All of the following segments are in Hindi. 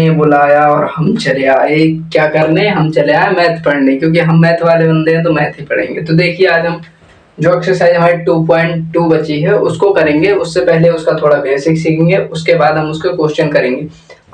ने बुलाया और हम चले आए। क्या करने? हम चले आए मैथ पढ़ने, क्योंकि हम मैथ वाले बंदे हैं तो मैथ ही पढ़ेंगे। तो देखिए आज हम जो एक्सरसाइज हमारी 2.2 बची है उसको करेंगे। उससे पहले उसका थोड़ा बेसिक सीखेंगे, उसके बाद हम उसके क्वेश्चन करेंगे।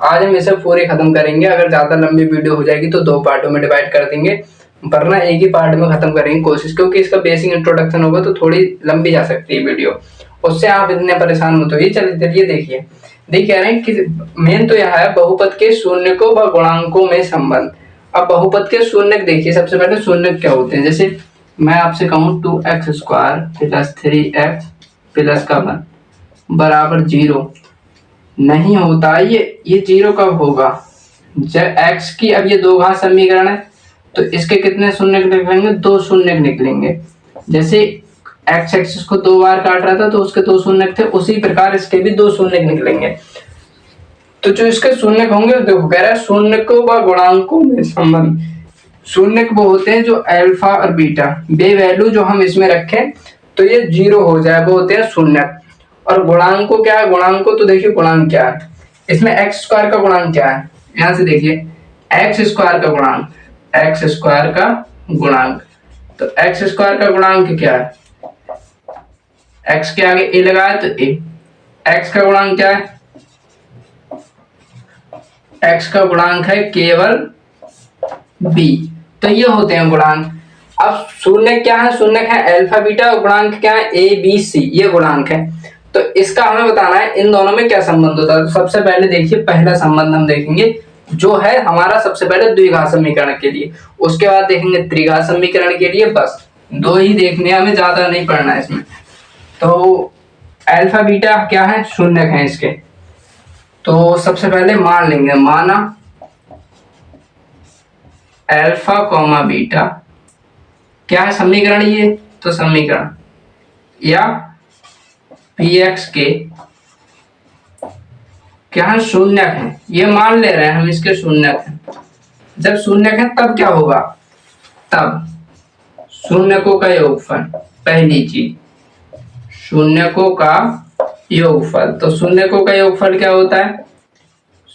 आज हम इसे पूरी खत्म करेंगे। अगर ज्यादा लंबी वीडियो हो जाएगी तो 2 पार्टों में डिवाइड कर देंगे, वरना एक ही पार्ट में खत्म करेंगे कोशिश, क्योंकि इसका बेसिक इंट्रोडक्शन होगा तो थोड़ी लंबी जा सकती है वीडियो। उससे आप इतने परेशान मत होइए। चलिए देखिए कह रहे हैं कि मेन तो यह है बहुपद के शून्यकों व गुणांकों में संबंध। अब बहुपद के शून्यक देखिए, सबसे पहले शून्यक क्या होते हैं। जैसे मैं आपसे कहूं 2x² + 3x + का 1 बराबर 0 नहीं होता। ये 0 कब होगा? जब x की, अब ये दो घात समीकरण है तो इसके कितने शून्यक निकलेंगे? 2 शून्यक निकलेंगे। जैसे x एक्सिस को 2 बार काट रहा था तो उसके 2 शून्यक थे, उसी प्रकार इसके भी 2 शून्यक निकलेंगे। तो जो इसके शून्यक होंगे, देखो कह रहा है शून्यकों व गुणांकों में संबंध। शून्यक वो होते हैं जो अल्फा और बीटा, बे वैल्यू जो हम इसमें रखें तो ये 0 हो जाए, वो होते हैं शून्यक। और गुणांकों क्या है? गुणांकों तो देखिए गुणांक क्या है, इसमें x² का गुणांक क्या है, यहां से देखिए x² का गुणांक, x² का गुणांक। तो x² का गुणांक क्या है? x के आगे a लगाया तो a। x का गुणांक क्या है? x का गुणांक है केवल b। तो ये होते हैं गुणांक। अब शून्य क्या है? शून्य है अल्फा बीटा, और गुणांक क्या है? a b c, ये गुणांक है। तो इसका हमें बताना है इन दोनों में क्या संबंध होता है। तो सबसे पहले देखिए पहला संबंध हम देखेंगे जो है हमारा सबसे पहले द्विघात समीकरण के लिए, उसके बाद देखेंगे त्रिघात समीकरण के लिए। बस 2 ही देखने, हमें ज्यादा नहीं पढ़ना है इसमें। तो अल्फा बीटा क्या है? शून्यक है इसके। तो सबसे पहले मान लेंगे, माना अल्फा कॉमा बीटा क्या है? समीकरण ये तो समीकरण, या px के क्या है? शून्यक है। ये मान ले रहे हैं हम इसके शून्यक है। जब शून्यक है तब क्या होगा? तब शून्यकों का योगफल, पहली चीज शून्यकों का योगफल। तो शून्यकों का योगफल क्या होता है?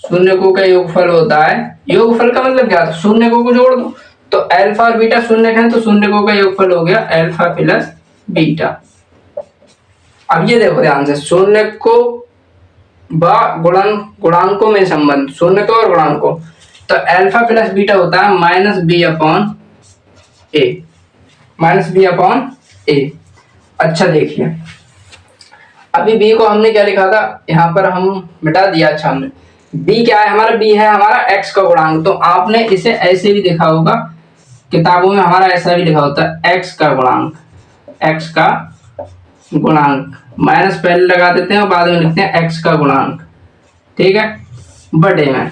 शून्यकों का योगफल होता है, योगफल का मतलब क्या? शून्यकों को जोड़ दो। तो अल्फा और बीटा शून्यक है तो शून्यकों का योगफल हो गया अल्फा प्लस बीटा। अब ये देखो ध्यान से, शून्यकों व गुणांकों में संबंध, शून्यकों और गुणांकों। तो अल्फा प्लस बीटा होता है -b/a। अच्छा देखिए, अभी b को हमने क्या लिखा था, यहाँ पर हम मिटा दिया। अच्छा हमने b क्या है? हमारा b है हमारा x का गुणांक। तो आपने इसे ऐसे भी लिखा होगा, किताबों में हमारा ऐसा भी लिखा होता है x का गुणांक, x का गुणांक माइनस पहले लगा देते हैं और बाद में लिखते हैं x का गुणांक, ठीक है। बड़े में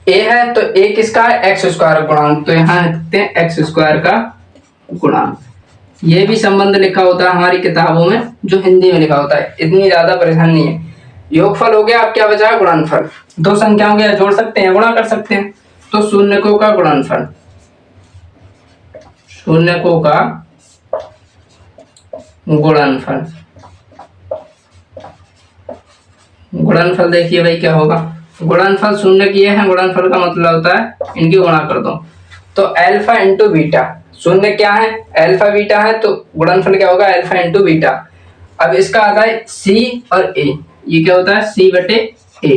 a है तो a किसका है? x² गुणांक। तो यहाँ लिखते हैं x² का गुणांक। ये भी संबंध लिखा होता है हमारी किताबों में, जो हिंदी में लिखा होता है, इतनी ज्यादा परेशान नहीं है। योगफल हो गया, अब क्या बचा? गुणनफल। दो संख्याओं के जोड़ सकते हैं, गुणा कर सकते हैं। तो शून्यकों का गुणनफल, शून्यकों का गुणनफल, गुणनफल देखिए भाई क्या होगा? गुणनफल शून्य किए हैं, गुणनफल का मतलब होता है इनकी गुणा कर दो। तो अल्फा इंटू बीटा, शून्य क्या है? अल्फा बीटा है, तो गुणनफल क्या होगा? Alpha into beta. अब इसका आता है c और a, ये क्या होता है? c/a।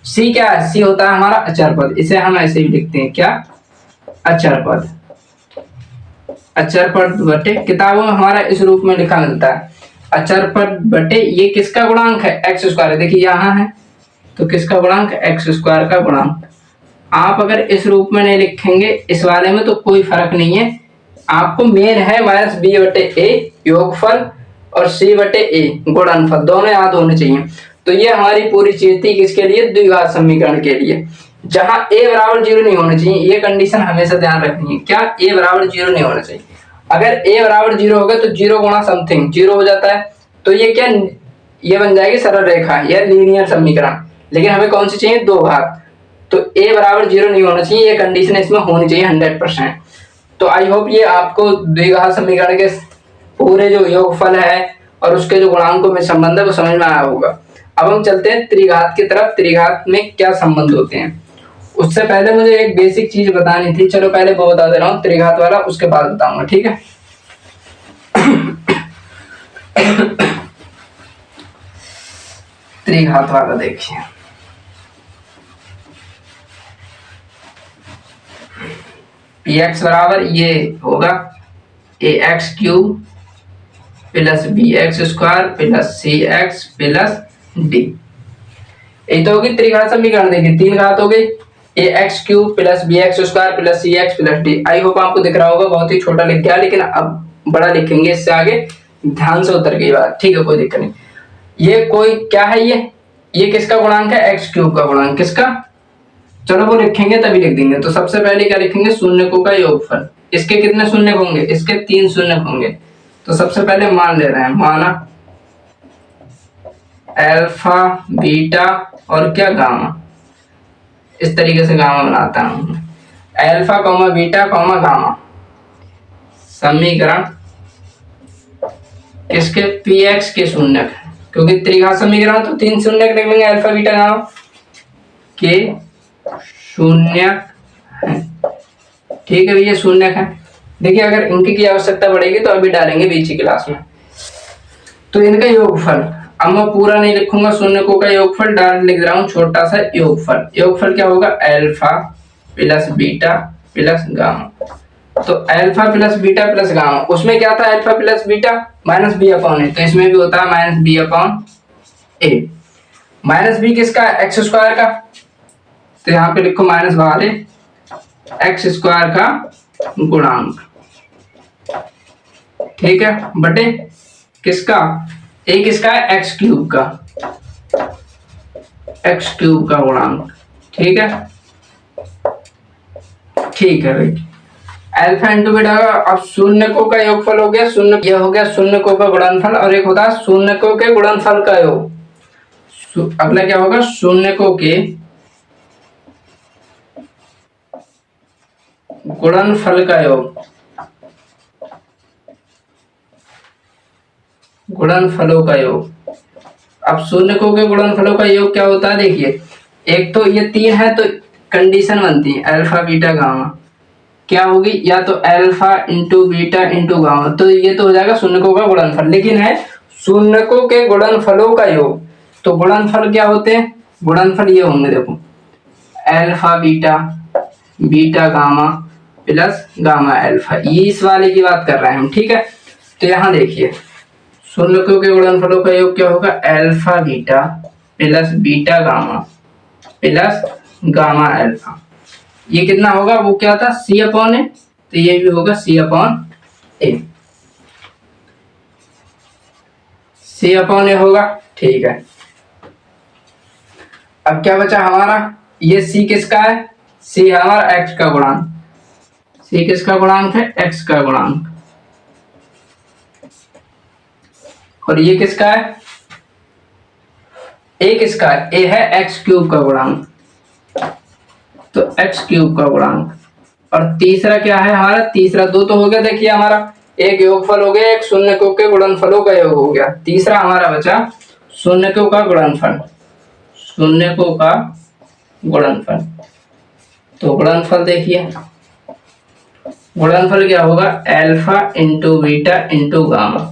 c क्या है? c होता है हमारा अचर पद, इसे हम ऐसे भी लिखते हैं, क्या? अचर पद। अचर पद बटे, किताबों में हमारा इस रूप में लिखा मिलता है, अचर पद बटे ये किसका गुणांक है? x²। देखिए यहाँ है तो किसका गुणांक? x² का गुणांक। आप अगर इस रूप में नहीं लिखेंगे इस वाले में तो कोई फर्क नहीं है, आपको मेन है -b/a योगफल और c/a गुणनफल, दोनों याद होने चाहिए। तो ये हमारी पूरी चीज थी किसके लिए? द्विघात समीकरण के लिए, जहां a बराबर 0 नहीं होना चाहिए। ये कंडीशन हमेशा ध्यान रखनी है, क्या? a बराबर 0 नहीं होना चाहिए। अगर a बराबर 0 होगा तो 0 गुणा समथिंग 0 हो जाता है, तो ये क्या? ये बन जाएगी सरल रेखा या लीनियर समीकरण। लेकिन हमें कौन सी चाहिए? 2 घात। तो a बराबर 0 नहीं होना चाहिए, ये कंडीशन इसमें होनी चाहिए 100%। तो आई होप ये आपको द्विघात समीकरण के पूरे जो योगफल है और उसके जो गुणांकों में संबंध है वो समझ में आया होगा। अब हम चलते हैं त्रिघात की तरफ। त्रिघात में क्या संबंध होते हैं, उससे पहले मुझे एक बेसिक चीज बतानी थी। चलो पहले वो बता दे रहा हूँ त्रिघात वाला, उसके बाद बताऊंगा, ठीक है। त्रिघात वाला देखिए, पी एक्स बराबर ये होगा a x cube plus B x square plus c x plus d. ये तो होगी त्रिघात समीकरण। देखिए तीन घात हो गई, a x cube plus B x square plus c x plus d. I hope आपको दिख रहा होगा, बहुत ही छोटा लिख गया, लेकिन अब बड़ा लिखेंगे इससे आगे, ध्यान से उतर गई बात, ठीक है, कोई दिक्कत नहीं। ये कोई क्या है, ये किसका गुणांक है, एक्स क्यूब का गुणांक। किसका, चलो वो लिखेंगे तभी लिख देंगे। तो सबसे पहले क्या लिखेंगे, शून्यकों का योगफल। इसके कितने शून्य होंगे, इसके 3 शून्य होंगे। तो सबसे पहले मान ले रहे हैं, माना अल्फा बीटा और क्या गामा। इस तरीके से गामा बनाता हूं, alpha comma beta comma gamma, समीकरण किसके, पी एक्स के शून्य, क्योंकि त्रिघात समीकरण तो 3 शून्य लिख लेंगे, अल्फा बीटा गामा के शून्य है, ठीक है भैया, शून्य है। देखिए अगर इनकी की आवश्यकता पड़ेगी तो अभी डालेंगे बीच की क्लास में। तो इनका योगफल, अब मैं पूरा नहीं लिखूंगा, शून्यकों का योगफल डायरेक्ट लिख रहा हूं, छोटा सा योगफल। योगफल क्या होगा, alpha plus beta plus gamma. तो alpha plus beta plus gamma, उसमें क्या था, alpha plus beta minus B upon ए, तो इसमें भी होता है minus B upon a. Minus b किसका, एक्स स्क्वायर का, तो यहाँ पे लिखो माइनस बाहर एक्स स्क्वायर का गुणांक, ठीक है, बटे किसका, एक किसका है, एक्स क्यूब का, एक्स क्यूब का गुणांक, ठीक है, ठीक है भाई। अल्फा इंटू बीटा, अब शून्यकों का योगफल हो गया, शून्य यह हो गया शून्यकों का गुणनफल, और एक होता है शून्यकों के गुणनफल का योग। अगला क्या होगा, शून्यकों के गुणनफल का योग, गुणनफलों का योग। अब शून्यकों के गुणनफलों का योग क्या होता है, देखिए एक तो ये 3 है तो कंडीशन बनती है अल्फा बीटा गामा, क्या होगी, या तो alpha into beta into gamma, तो ये तो हो जाएगा शून्यकों का गुणनफल। लेकिन है शून्यकों के गुणनफलों का योग, तो गुणनफल क्या होते हैं, गुणनफल ये होंगे, देखो alpha beta beta gamma plus gamma alpha, ये इस वाले की बात कर रहे हैं हम, ठीक है। तो यहाँ देखिए शून्यकों के गुणनफलों का योग क्या होगा, alpha beta plus beta gamma plus gamma alpha. ये कितना होगा, वो क्या था, सी अपॉन ए, तो ये भी होगा सी अपॉन ए, सी अपॉन ए होगा, ठीक है। अब क्या बचा हमारा, ये सी किसका है, सी हमारा एक्स का गुणांक, सी किसका गुणांक है, एक्स का गुणांक, और ये किसका है, ए किसका है, ए है एक्स क्यूब का गुणांक, तो एक्स क्यूब का गुणांक। और तीसरा क्या है हमारा, तीसरा दो तो हो गया, देखिए हमारा एक योगफल हो गया, एक शून्यकों के गुणनफलों का योग हो गया, तीसरा हमारा बचा शून्यकों का गुणनफल, शून्यकों का गुणनफल। तो गुणनफल देखिए, गुणनफल क्या होगा, alpha into beta into gamma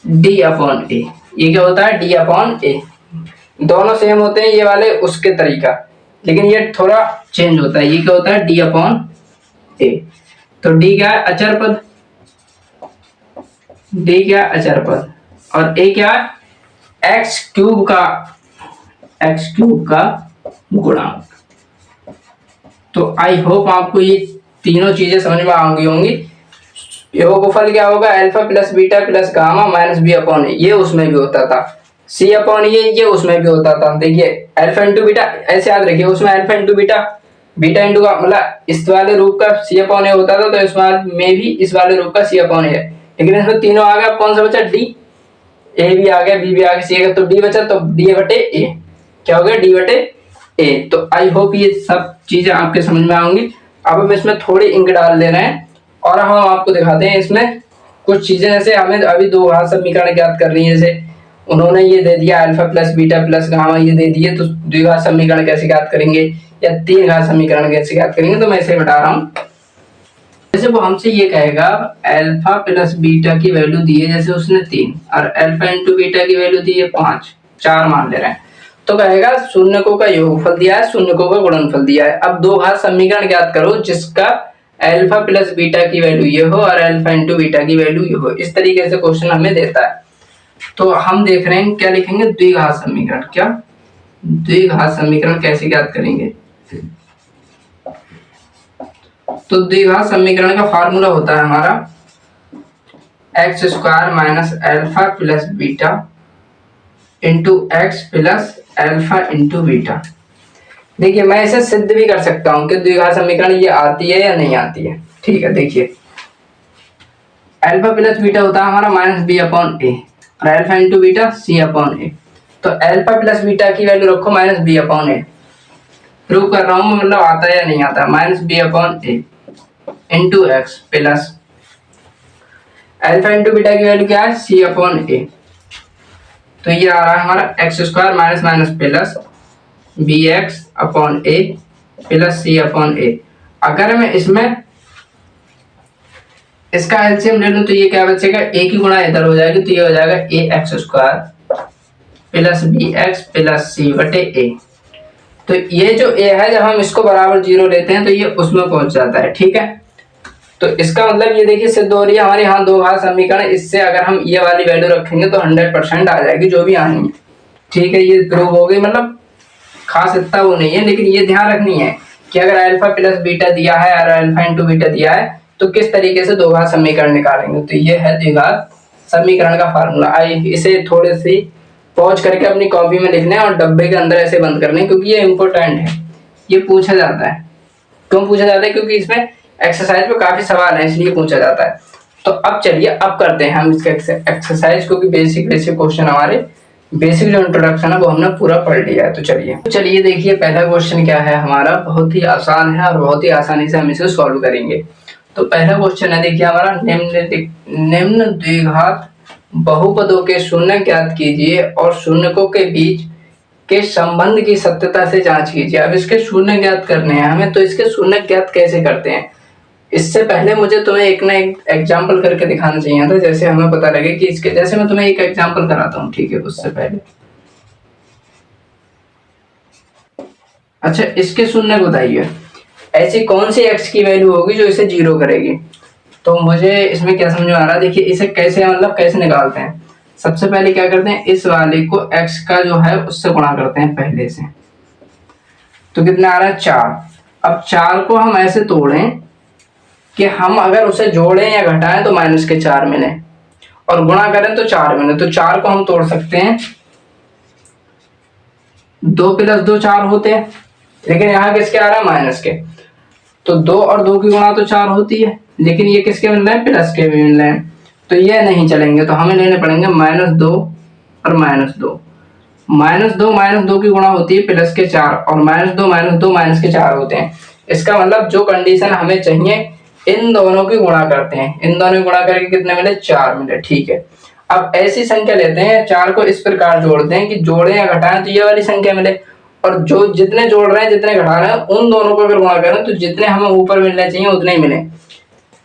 d upon a. ये क्या होता है, डी अपॉन ए। दोनों सेम होते हैं ये वाले उसके तरीका, लेकिन ये थोड़ा चेंज होता है। ये क्या होता है, डी अपॉन ए। तो डी क्या है, अचर पद, डी क्या है, अचर पद, और ए क्या है, एक्स क्यूब का, एक्स क्यूब का गुणांक। तो आई होप आपको ये तीनों चीजें समझ में आ गई होंगी। योगफल क्या होगा, alpha plus beta plus gamma minus B upon a, ये उसमें भी होता था, सी अपॉन ये उसमें भी होता था। देखिए अल्फा इंटू बीटा, ऐसे याद रखिए, उसमें alpha into beta, beta into का मतलब इस वाले रूप का सी अपॉन ए होता था, तो इस में भी इस वाले रूप का सी अपॉन ए है। लेकिन इसमें तीनों आ गया, कौन सा बचा, डी, ए भी आ गया, बी भी आ गया, सी आ गया, तो डी बचा, तो डी बटे ए, क्या हो गया, डी बटे ए। तो आई होप ये सब चीजें आपके समझ में आएंगी। अब हम इसमें थोड़ी इंक डाल दे रहे हैं और हम आपको दिखाते हैं इसमें कुछ चीजें, जैसे हमें अभी दो घात समीकरण ज्ञात कर रही है, जैसे उन्होंने ये दे दिया alpha plus beta plus gamma ये दे दिए, तो द्विघात समीकरण कैसे ज्ञात करेंगे या तीन घात समीकरण कैसे ज्ञात करेंगे, तो मैं इसे बता रहा हूँ। जैसे वो हमसे ये कहेगा अल्फा प्लस बीटा की वैल्यू दी है, जैसे उसने 3 और अल्फा इंटू बीटा की वैल्यू दी है 5, 4 मान ले रहे हैं, तो कहेगा शून्यकों का योगफल दिया है, शून्यकों का गुणनफल दिया है। अब दो घात समीकरण ज्ञात करो जिसका अल्फा प्लस बीटा की वैल्यू ये हो और अल्फा इंटू बीटा की वैल्यू ये हो। इस तरीके से क्वेश्चन हमें देता है। तो हम देख रहे हैं क्या लिखेंगे, द्विघात समीकरण। क्या द्विघात समीकरण कैसे ज्ञात करेंगे, तो द्विघात समीकरण का फार्मूला होता है हमारा X square minus alpha plus beta into X plus alpha into beta. देखिए मैं इसे सिद्ध भी कर सकता हूं कि द्विघात समीकरण ये आती है या नहीं आती है। ठीक है, देखिए अल्फा प्लस बीटा होता है हमारा माइनस बी अपॉन ए और alpha into beta C upon ए। तो अल्फा प्लस बीटा की वैल्यू रखो minus B upon A. Prove कर रहा हूं मतलब आता है या नहीं आता, minus B upon A into X plus alpha into beta की वैल्यू क्या है, सी अपॉन ए। तो ये आ रहा है हमारा X square minus minus plus B X upon A plus C upon A. अगर मैं इसमें इसका एलसीएम ले लूं तो ये क्या बचेगा, ए की गुणा इधर हो जाएगी, तो ये हो जाएगा A X square plus B X plus C बटे ए। तो ये जो ए है जब हम इसको बराबर 0 लेते हैं तो ये उसमें पहुंच जाता है। ठीक है, तो इसका मतलब ये देखिए सिद्ध हो रही है हमारे यहाँ दो घात समीकरण। इससे अगर हम ये वाली वैल्यू रखेंगे तो 100% आ जाएगी जो भी आनी है। ठीक है, ये प्रूव हो गई, मतलब खास इतना वो नहीं है, लेकिन ये ध्यान रखनी है कि अगर अल्फा प्लस बीटा दिया है और अल्फा इंटू बीटा दिया है तो किस तरीके से दो घात समीकरण निकालेंगे। तो ये है द्विघात समीकरण का फार्मूला। आई इसे थोड़ी सी पॉज करके अपनी कॉपी में लिखना है और डब्बे के अंदर ऐसे बंद करने, क्योंकि ये इंपॉर्टेंट है, ये पूछा जाता है। क्यों पूछा जाता है, क्योंकि इसमें एक्सरसाइज पे काफी सवाल है इसलिए पूछा जाता है। तो अब चलिए अब करते हैं हम इसका एक्सरसाइज, क्योंकि बेसिक क्वेश्चन हमारे बेसिक जो इंट्रोडक्शन है वो हमने पूरा पढ़ लिया है। तो चलिए देखिए पहला क्वेश्चन क्या है हमारा, बहुत ही आसान है और बहुत ही आसानी से हम इसे सॉल्व करेंगे। तो पहला क्वेश्चन है देखिए हमारा, निम्न द्विघात बहुपदों के शून्य ज्ञात कीजिए और शून्यकों के बीच के संबंध की सत्यता से जांच कीजिए। अब इसके शून्य ज्ञात करने हैं हमें, तो इसके शून्य ज्ञात कैसे करते हैं। इससे पहले मुझे तुम्हें एक ना एक एग्जाम्पल करके दिखाना चाहिए था, जैसे हमें पता लगे कि इसके, जैसे मैं तुम्हें एक एग्जाम्पल कराता हूँ। ठीक है, उससे पहले अच्छा इसके शून्य बताइए, ऐसी कौन सी x की वैल्यू होगी जो इसे 0 करेगी। तो मुझे इसमें क्या समझ में आ रहा है, देखिए इसे कैसे मतलब कैसे निकालते हैं। सबसे पहले क्या करते हैं, इस वाले को x का जो है उससे गुणा करते हैं पहले से, तो कितना आ रहा है 4। अब 4 को हम ऐसे तोड़ें कि हम अगर उसे जोड़ें या घटाएं तो माइनस के 4 मिले और गुणा करें तो 4 मिले। तो 4 को हम तोड़ सकते हैं, 2 प्लस 2 4 होते हैं, लेकिन यहाँ किसके आ रहा है माइनस के। तो 2 और 2 की गुणा तो 4 होती है, लेकिन ये किसके मिल रहे हैं, प्लस के भी मिल रहे हैं, तो ये नहीं चलेंगे। तो हमें लेने पड़ेंगे -2 और -2। -2 की गुणा होती है प्लस के 4 और -2 माइनस के 4 होते हैं। इसका मतलब जो कंडीशन हमें चाहिए इन दोनों की गुणा करते हैं, इन दोनों की गुणा करके कितने मिले, 4 मिले। ठीक है, अब ऐसी संख्या लेते हैं, 4 को इस प्रकार जोड़ते हैं कि जोड़ें या घटाएं तो ये वाली संख्या मिले, और जो जितने जोड़ रहे हैं जितने घटा रहे हैं उन दोनों को अगर गुणा करें तो जितने हमें ऊपर मिलने चाहिए उतने ही मिले।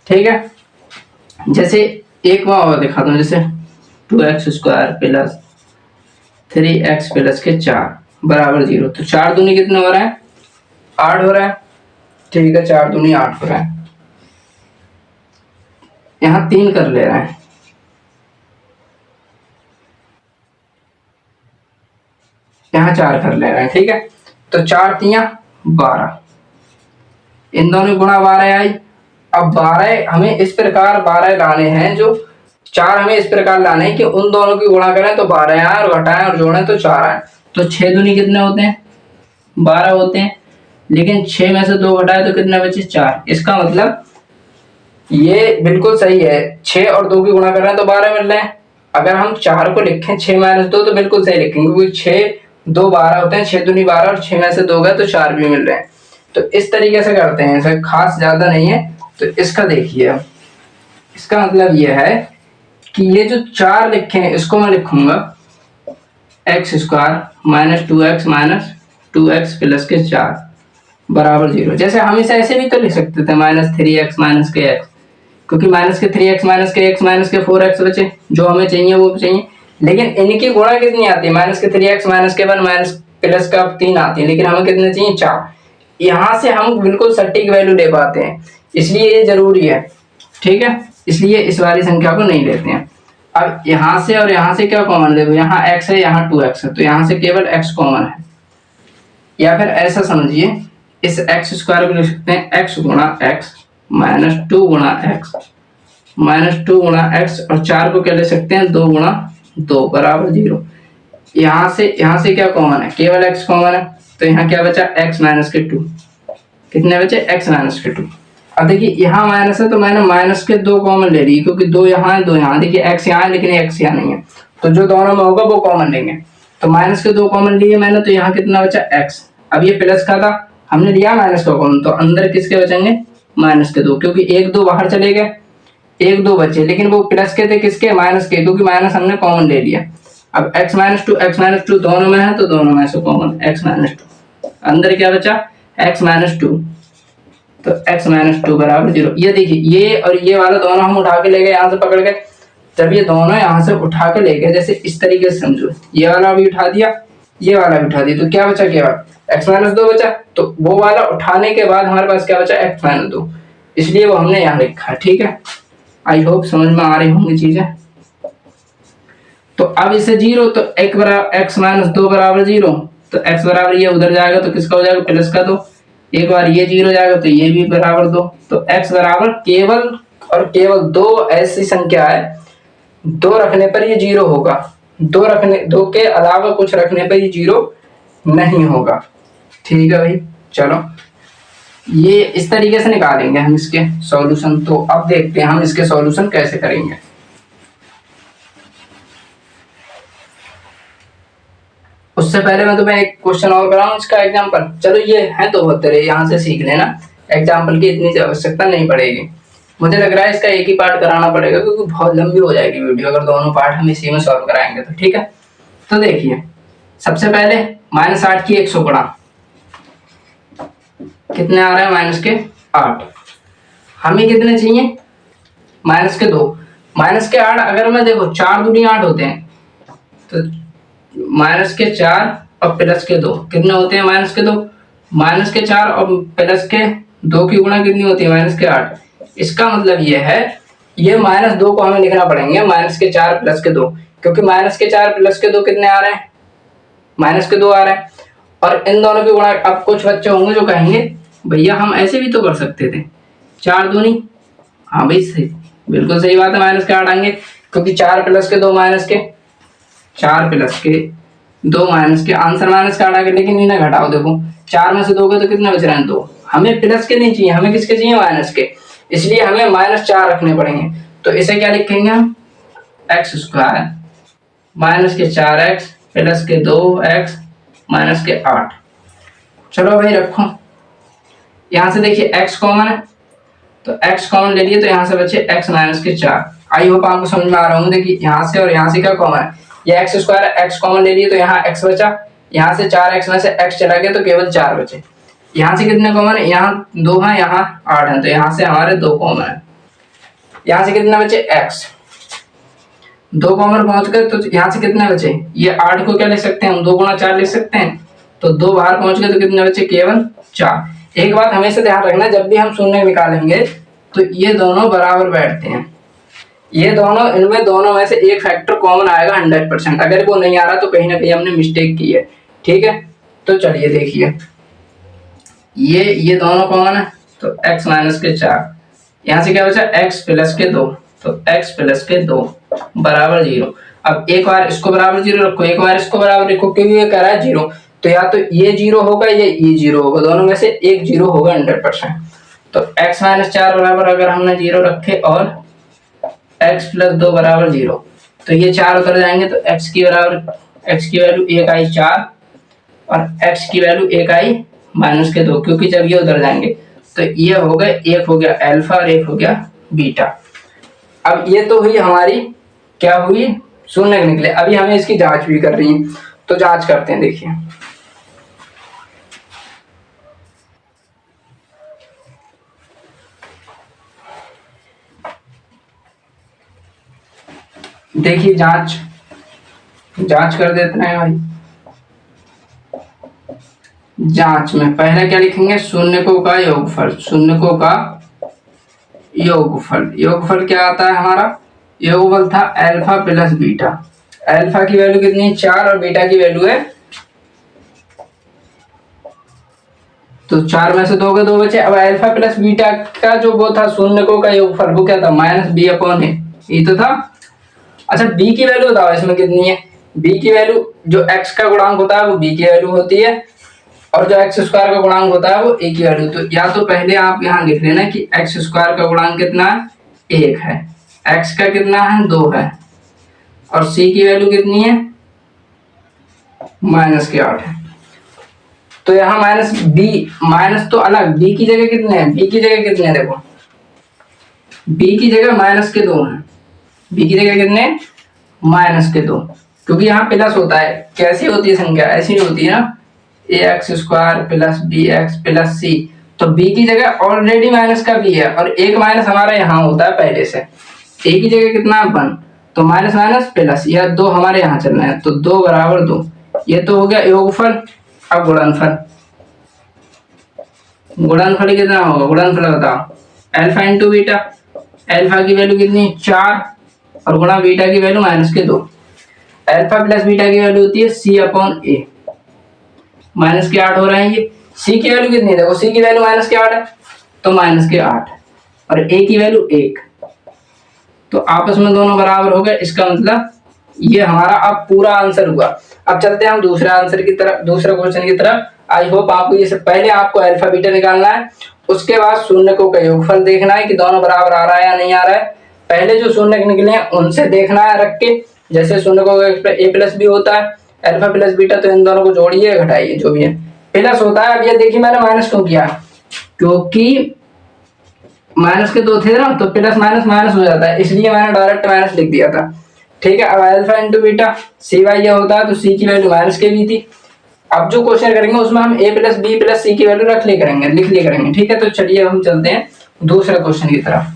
ठीक है, जैसे एक बार और दिखाता हूँ, जैसे 2x square plus 3x plus के 4 बराबर 0। तो 4 दूनी कितने हो रहा है, 8 हो रहा है। ठीक है, 4 दूनी 8 हो रहा है। यहाँ 3 कर ले रहे हैं, यहाँ 4 कर ले रहे हैं। ठीक है, तो 4 तिया 12, इन दोनों गुणा 12 आई। अब 12 हमें इस प्रकार 12 लाने हैं, जो 4 हमें इस प्रकार लाने हैं कि उन दोनों की गुणा करें तो 12 आए और घटाएं और जोड़ें तो 4 आए। तो 6 दूनी कितने होते हैं, 12 होते हैं, लेकिन 6 में से 2 घटाए तो कितने बचे, 4। इसका मतलब ये बिल्कुल सही है, 6 और 2 की गुणा कर रहे हैं तो 12 मिल रहे हैं। अगर हम 4 को लिखें 6 - 2 तो बिल्कुल सही लिखेंगे, क्योंकि 6 2 12 होते हैं, 6 दूनी 12 और 6 में से 2 गए तो 4 भी मिल रहे हैं। तो इस तरीके से करते हैं, ऐसा खास ज्यादा नहीं है। तो इसका देखिए, इसका मतलब ये है कि ये जो 4 लिखे हैं इसको मैं लिखूंगा x square minus 2x minus 2x plus के 4 बराबर 0। जैसे हम इसे ऐसे भी तो लिख सकते थे माइनस 3x माइनस के x, क्योंकि माइनस के 3x माइनस के x माइनस के 4x बचे, जो हमें चाहिए वो चाहिए। लेकिन इनकी गुणा कितनी आती है, माइनस के 3x माइनस के 1 माइनस प्लस का 3 आती है, लेकिन हमें कितने चाहिए 4। यहाँ से हम बिल्कुल सटीक वैल्यू ले पाते हैं, इसलिए ये जरूरी है, ठीक है। इसलिए इस वाली संख्या को नहीं लेते हैं। अब यहाँ से और यहाँ से क्या कॉमन ले, यहाँ x है यहाँ 2x है, तो यहाँ से केवल x कॉमन है। या फिर ऐसा समझिए, इस x स्क्वायर को लिख सकते हैं x गुणा x माइनस 2 गुणा x माइनस 2 गुणा x, और 4 को क्या ले सकते हैं 2 गुणा 2 बराबर 0। यहाँ से क्या कॉमन है, केवल x कॉमन है, तो यहाँ क्या बचा x माइनस के 2। कितने बचे, x माइनस के 2। अब देखिए यहाँ माइनस है तो मैंने माइनस के 2 कॉमन ले ली, क्योंकि 2 यहाँ है 2 यहाँ, देखिए x यहाँ है लेकिन x यहाँ नहीं है, तो जो दोनों में होगा वो कॉमन लेंगे। तो माइनस के 2 कॉमन लिए मैंने, तो यहाँ कितना बचा x। अब ये प्लस का था, हमने लिया माइनस का कॉमन, तो अंदर किसके बचेंगे माइनस के 2, क्योंकि 1 2 बाहर चले गए, 1 2 बचे, लेकिन वो प्लस के थे किसके, माइनस के, क्योंकि माइनस हमने कॉमन ले लिया। अब x माइनस 2 दोनों में है, तो दोनों में से कॉमन x माइनस 2, अंदर क्या बचा x माइनस 2, तो x माइनस 2 बराबर 0। ये देखिए ये और ये वाला दोनों हम उठा के ले गए यहाँ से पकड़ के, जब ये दोनों यहाँ से उठा के ले गए, जैसे इस तरीके से समझो, ये वाला भी उठा दिया ये वाला भी उठा दिया, तो क्या बचा केवल x माइनस 2 बचा। तो वो वाला उठाने के बाद हमारे पास क्या बचा x माइनस 2, इसलिए वो हमने यहाँ लिखा है, ठीक है। आई होप समझ में आ रही होंगी चीजें। तो अब इसे 0, तो x माइनस 2 बराबर 0, तो x बराबर ये उधर जाएगा तो किसका हो जाएगा प्लस का 2, एक बार ये 0 जाएगा तो ये भी बराबर 2, तो x बराबर केवल और केवल 2 ऐसी संख्या है, 2 रखने पर ये 0 होगा, 2 के अलावा कुछ रखने पर ये 0 नहीं होगा, ठीक है भाई। चलो ये इस तरीके से निकालेंगे हम इसके सॉल्यूशन। तो अब देखते हैं हम इसके सॉल्यूशन कैसे करेंगे। उससे पहले मैं तुम्हें एक क्वेश्चन और कराऊं इसका एग्जांपल। चलो ये है तो बहुत तरह, यहाँ से सीख लेना, एग्जांपल की इतनी आवश्यकता नहीं पड़ेगी। मुझे लग रहा है इसका एक ही पार्ट कराना पड़ेगा, क्योंकि बहुत लंबी हो जाएगी वीडियो अगर दोनों पार्ट हम इसी में सॉल्व कराएंगे तो, ठीक है। तो देखिए सबसे पहले -8 की 100 गुणा, कितने आ रहे हैं माइनस के 8। हमें कितने चाहिए माइनस के 2, माइनस के 8। अगर मैं देखो 4 दूनी 8 होते हैं, तो माइनस के 4 और प्लस के 2 कितने होते हैं माइनस के 2, माइनस के 4 और प्लस के 2 की गुणा कितनी होती है माइनस के 8। इसका मतलब ये है, ये -2 को हमें लिखना पड़ेंगे माइनस के 4 प्लस के 2, क्योंकि माइनस के 4 प्लस के 2 कितने आ रहे हैं माइनस के 2 आ रहे हैं, और इन दोनों की गुणा। अब कुछ बच्चे होंगे जो कहेंगे भैया हम ऐसे भी तो कर सकते थे, 4 दूनी, हाँ भाई सही, बिल्कुल सही बात है, माइनस के 8 आएंगे, क्योंकि 4 प्लस के 2 माइनस के 4 प्लस के 2 माइनस के, आंसर माइनस का आ गया। लेकिन इन्हें घटाओ, देखो 4 में से 2 के तो कितने बच रहे हैं 2, हमें प्लस के नहीं चाहिए, हमें किसके चाहिए माइनस के, इसलिए हमें -4 रखने पड़ेंगे। तो इसे क्या लिखेंगे हम, एक्स स्क्वायर माइनस के 4x प्लस के 2x माइनस के 8। चलो भाई रखो, यहाँ से देखिए x कॉमन है, तो x कॉमन ले लिए, तो यहाँ से बचे x माइनस के 4। आई होप आपको समझ में आ रहा हूँ। देखिए यहाँ से और यहाँ से क्या कॉमन है, ये एक्स स्क्वायर, x कॉमन ले लिए तो यहाँ x बचा, यहाँ से 4x में से x चला गया तो केवल 4 बचे। यहाँ से कितने कॉमन है, यहाँ 2 है यहाँ 8 है, तो यहाँ से हमारे 2 कॉमन है। यहाँ से कितने बचे x, 2 कॉमन पहुंच गए, तो यहाँ से कितने बचे, ये 8 को क्या लिख सकते हैं हम 2 गुणा 4 लिख सकते हैं, तो 2 बाहर पहुंच गए तो कितने बचे केवल 4। एक बात हमेशा ध्यान रखना, जब भी हम शून्य निकालेंगे तो ये दोनों बराबर बैठते हैं, ये दोनों, इनमें दोनों में से एक फैक्टर कॉमन आएगा 100%। अगर वो नहीं आ रहा तो कहीं ना कहीं हमने मिस्टेक की है, ठीक है। तो चलिए देखिए, ये दोनों कॉमन है, तो x माइनस के 4, यहाँ से क्या बचा x प्लस के 2, तो x प्लस के 2 बराबर 0। अब एक बार इसको बराबर 0 रखो, एक बार इसको बराबर रखो, क्योंकि ये कह रहा है 0, तो या तो ये 0 होगा या ये 0 होगा, दोनों में से एक 0 होगा 100%। तो x माइनस 4 बराबर अगर हमने 0 रखे और x प्लस 2 बराबर 0, तो ये 4 उतर जाएंगे, तो x की वैल्यू 1 आई 4 और x की वैल्यू 1 आई माइनस के 2, क्योंकि जब ये उधर जाएंगे तो ये हो गए, एक हो गया अल्फा और एक हो गया बीटा। अब ये तो हुई हमारी क्या हुई, शून्य निकले। अभी हमें इसकी जांच भी कर रही है, तो जांच करते हैं। देखिए देखिए जांच कर देते हैं भाई। जांच में पहले क्या लिखेंगे, शून्यकों का योगफल। शून्यकों का योगफल, योगफल क्या आता है हमारा, योगफल था अल्फा प्लस बीटा। अल्फा की वैल्यू कितनी है 4 और बीटा की वैल्यू है, तो 4 में से 2 के 2 बचे। अब अल्फा प्लस बीटा का जो वो था शून्यकों का योगफल, वो क्या था माइनस बी अपॉन ए, ये तो था। अच्छा बी की वैल्यू बताओ इसमें कितनी है। बी की वैल्यू जो एक्स का गुणांक होता है वो बी की वैल्यू होती है, और जो एक्स स्क्वायर का गुणांक होता है वो ए की वैल्यू। तो या तो पहले आप यहाँ लिख लेना कि एक्स स्क्वायर का गुणांक कितना है, 1 है, एक्स का कितना है 2 है, और सी की वैल्यू कितनी है -8 है। तो यहाँ माइनस बी, माइनस तो अलग, बी की जगह कितने हैं, बी की जगह कितने हैं देखो, बी की जगह -2 है, बी की जगह कितने -2, क्योंकि यहाँ प्लस होता है। कैसी होती है संख्या, ऐसी होती है ना, A X square plus B X plus C, तो बी की जगह ऑलरेडी माइनस का बी है, और एक माइनस हमारा यहाँ होता है पहले से। ए की जगह कितना 1, तो माइनस माइनस प्लस, यह 2 हमारे यहाँ चलना है, तो 2 बराबर 2, ये तो हो गया योगफल। अब गुणनफल, गुणनफल कितना होगा, गुणनफल बताओ, अल्फा इंटू बीटा। अल्फा की वैल्यू कितनी 4 और गुणा बीटा की वैल्यू -2। अल्फा प्लस बीटा की वैल्यू होती है सी अपॉन ए, -8 हो रहे हैं ये। सी की वैल्यू कितनी है देखो, सी की वैल्यू -8 है, तो -8, और ए की वैल्यू 1, तो आपस में दोनों बराबर हो गए। इसका मतलब ये हमारा अब पूरा आंसर हुआ। अब चलते हैं हम दूसरे आंसर की तरफ, दूसरे क्वेश्चन की तरफ। आई होप आपको ये सब, पहले आपको अल्फा बीटा निकालना है, उसके बाद शून्यकों का योगफल देखना है कि दोनों बराबर आ रहा है या नहीं आ रहा है। पहले जो शून्य निकले हैं उनसे देखना है रख के, जैसे शून्यकों का ए प्लस बी होता है, अल्फा प्लस बीटा, तो इन दोनों को जोड़िए घटाइए, जो भी है प्लस होता है। अब ये देखिए मैंने माइनस क्यों किया, क्योंकि माइनस के 2 थे ना, तो प्लस माइनस माइनस हो जाता है, इसलिए मैंने डायरेक्ट माइनस लिख दिया था। ठीक है, अब अल्फा इंटू बीटा सी वाई ये होता है, तो सी की वैल्यू माइनस के भी थी। अब जो क्वेश्चन करेंगे उसमें हम ए प्लस बी प्लस सी की वैल्यू रख ले करेंगे, लिख ले करेंगे। ठीक है, तो चलिए हम चलते हैं दूसरे क्वेश्चन की तरफ।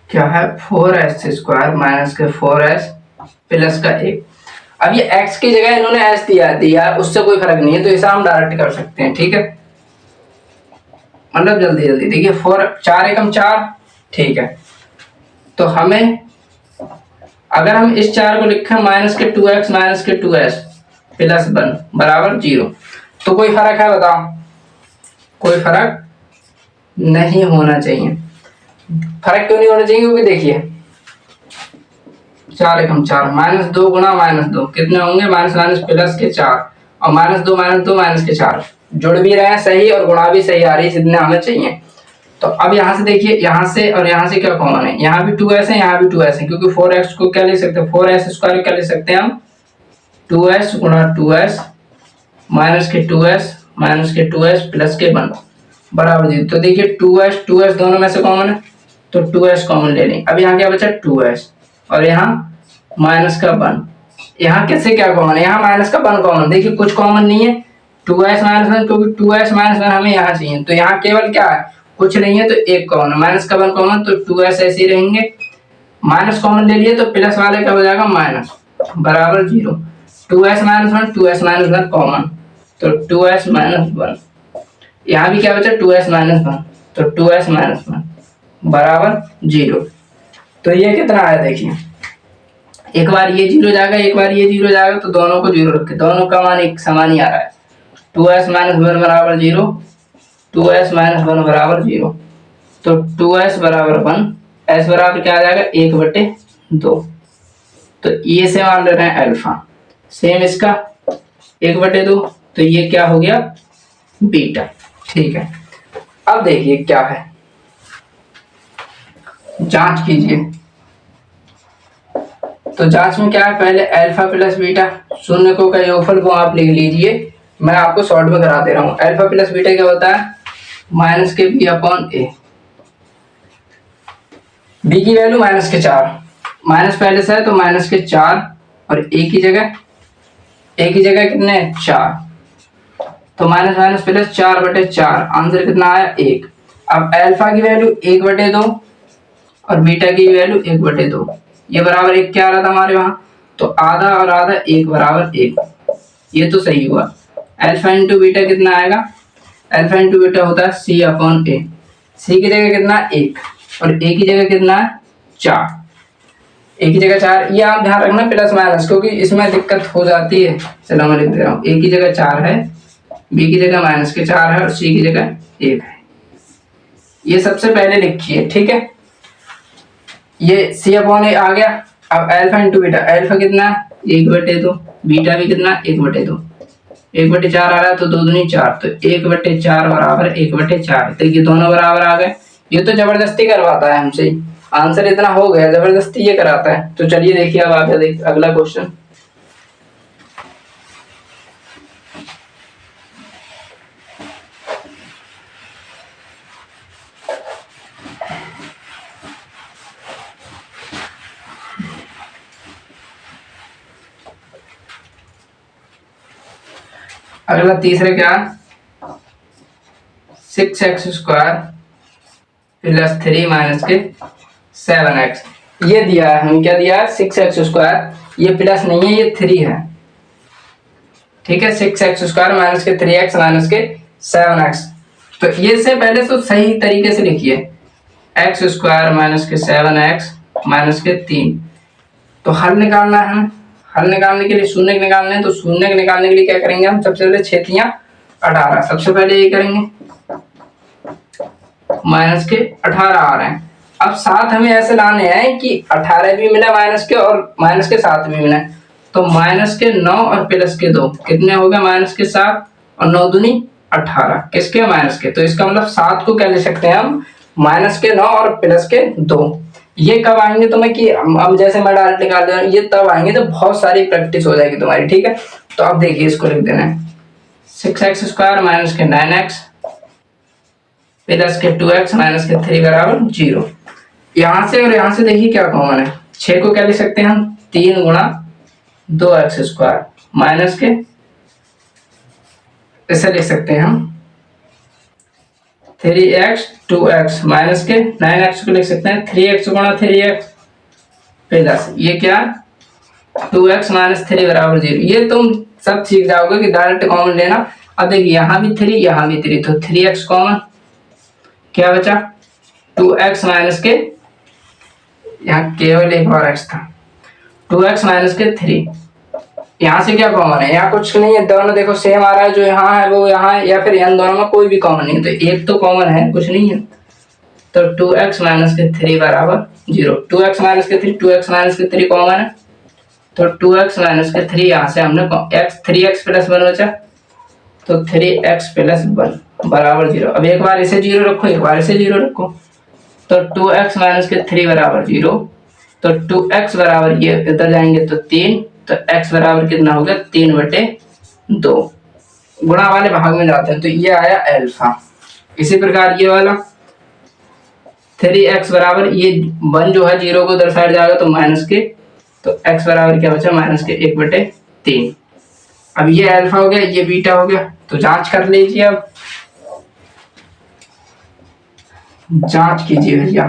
क्या है 4s² माइनस के 4s प्लस का 1। अब ये x की जगह इन्होंने s दिया, उससे कोई फर्क नहीं है, तो इसे हम डायरेक्ट कर सकते हैं। ठीक है, मतलब जल्दी जल्दी देखिए, 4 एकम 4, ठीक है, तो हमें अगर हम इस 4 को लिखें माइनस के 2x माइनस के 2s प्लस 1 बराबर 0, तो कोई फर्क है बताओ, कोई फर्क नहीं होना चाहिए। फर्क क्यों नहीं होना चाहिए, क्योंकि देखिए 4 एकम 4, -2 गुणा -2 कितने होंगे, माइनस माइनस प्लस के 4, और -2 माइनस के 4 जुड़ भी रहे हैं सही, और गुणा भी सही आ रही है, जितने हमें चाहिए। तो अब यहाँ से देखिए, यहाँ से और यहाँ से क्या कॉमन है, यहाँ भी 2s है, यहाँ भी 2s है, क्योंकि 4x को क्या ले सकते हैं, 4s² क्या ले सकते हैं हम, 2s गुणा 2s माइनस के 2s प्लस के 1 बराबर 0। तो देखिए 2s दोनों में से कॉमन है, तो 2s कॉमन ले लें। अब यहाँ क्या बचा 2s, और यहाँ माइनस का 1, यहाँ कैसे क्या कॉमन है, यहाँ माइनस का 1 कॉमन, देखिए कुछ कॉमन नहीं है, 2s माइनस 1, क्योंकि 2s माइनस 1 हमें यहाँ चाहिए, तो यहाँ केवल क्या है, कुछ नहीं है, तो 1 कॉमन, माइनस का 1 कॉमन, तो 2s ऐसे ही रहेंगे। माइनस कॉमन ले लिए तो प्लस वाले का हो जाएगा माइनस बराबर 0, 2s minus 1 2s minus 1 common, तो 2s माइनस 1, यहाँ भी क्या बचा 2s माइनस 1, तो 2s माइनस 1 बराबर 0। तो ये कितना आया देखिए, एक बार ये 0 जाएगा, एक बार ये 0 जाएगा, तो दोनों को 0 रखे, दोनों का मान एक समान ही आ रहा है। 2s माइनस 1 बराबर 0, 2s माइनस 1 बराबर 0, तो 2s बराबर 1, s बराबर क्या आ जाएगा 1/2, तो ये से मान ले रहे हैं अल्फा, सेम इसका 1/2, तो ये क्या हो गया बीटा। ठीक है, अब देखिए क्या है, जांच कीजिए। तो जांच में क्या है, पहले अल्फा प्लस बीटा शून्य को का योगफल वो आप लिख लीजिए। मैं आपको शॉर्ट में करा दे रहा हूँ। अल्फा प्लस बीटा क्या होता है, माइनस के बी अपॉन ए। बी की वैल्यू माइनस के 4, माइनस पहले से है तो माइनस के 4 और ए की जगह कितने 4, तो माइनस माइनस प्लस 4/4, आंसर कितना आया 1। अब अल्फा की वैल्यू 1/2 और बीटा की वैल्यू 1/2, ये बराबर 1 क्या आ रहा था हमारे वहां, तो आधा और आधा 1 बराबर 1, ये तो सही हुआ। अल्फा इंटू बीटा कितना आएगा, अल्फा इंटू बीटा होता है सी अपॉन ए। सी की जगह कितना 1 और ए की जगह कितना है 4, ए की जगह 4, ये आप ध्यान रखना प्लस माइनस, क्योंकि इसमें दिक्कत हो जाती है। चलो मैं लिख दे रहा हूँ, ए की जगह 4 है, बी की जगह माइनस के 4 है और सी की जगह 1 है। ये सबसे पहले लिखिए, ठीक है। ये सी अपॉन ए आ गया। अब अल्फा इंटू बीटा, अल्फा कितना 1/2, बीटा भी कितना 1/2, 1/4 आ रहा है तो 2 दूनी 4, तो 1/4 बराबर 1/4। तो ये दोनों बराबर आ गए। ये तो जबरदस्ती करवाता है हमसे, आंसर इतना हो गया, जबरदस्ती ये कराता है। तो चलिए देखिए अब आगे देखिए अगला क्वेश्चन। अगला तीसरे क्या, 6x² प्लस 3 माइनस के 7x। ये दिया है, हमें क्या दिया है 6x², ये प्लस नहीं है, ये 3 है, ठीक है। 6x² माइनस के 3x माइनस के 7x। तो ये से पहले तो सही तरीके से लिखिए, x² माइनस के 7x माइनस के 3। तो हल निकालना है हमें, हल निकालने के लिए शून्य निकालने हैं। तो शून्य निकालने के लिए क्या करेंगे हम, सबसे पहले 6 × 18, सबसे पहले ये करेंगे, माइनस के 18 आ रहे हैं। अब साथ हमें ऐसे लाने हैं कि 18 भी मिला माइनस के और माइनस के 7 भी मिला। तो माइनस के 9 और प्लस के 2 कितने हो गए, माइनस के 7 और 9 दूनी 18, किसके माइनस के। तो इसका मतलब 7 को क्या ले सकते हैं हम, माइनस के 9 और प्लस के 2। ये कब आएंगे तुम्हें कि अब जैसे मैं डायरेक्ट निकाल दे रहा हूँ, ये तब आएंगे जब बहुत सारी प्रैक्टिस हो जाएगी तुम्हारी, ठीक है। तो अब देखिए इसको लिख देना है 6x² माइनस के 9x प्लस के 2x माइनस के 3 बराबर 0। यहां से और यहां से देखिए क्या कॉमन है, 6 को क्या लिख सकते हैं हम, 3 × 2x² माइनस के, ऐसे लिख सकते हैं हम 3x 2x माइनस के 9x को लिख सकते हैं 3x × 3x प्लस ये क्या 2x माइनस 3 बराबर 0। ये तुम सब सीख जाओगे कि डायरेक्ट कॉमन लेना। अब देखिए यहाँ भी 3 यहाँ भी 3, तो 3x कॉमन, क्या बचा 2x माइनस के, यहाँ केवल एक बार x था, 2x माइनस के 3। यहाँ से क्या कॉमन है, यहाँ कुछ नहीं है, दोनों देखो सेम आ रहा है, जो यहाँ है वो यहाँ है, या फिर इन दोनों में कोई भी कॉमन नहीं है। तो एक तो कॉमन है, कुछ नहीं है। तो 2x माइनस के 3 बराबर 0, 2x माइनस के 3, 2x माइनस के 3 कॉमन है। तो 2x माइनस के 3 यहाँ से हमने x 3x प्लस 1 बचा, तो 3x प्लस 1 बराबर 0। अब एक बार इसे 0 रखो, एक बार इसे 0 रखो, तो 2x माइनस के 3 बराबर 0। तो 2x बराबर ये इधर जाएंगे तो 3, तो x बराबर कितना हो गया 3/2, गुणा वाले भाग में जाते हैं। तो ये आया अल्फा। इसी प्रकार ये वाला 3x बराबर ये 1 जो है 0 को उधर साइड जाएगा तो माइनस के, तो x बराबर क्या बचा माइनस के 1/3। अब ये अल्फा हो गया, ये बीटा हो गया। तो जांच कर लीजिए, अब जांच कीजिए भैया,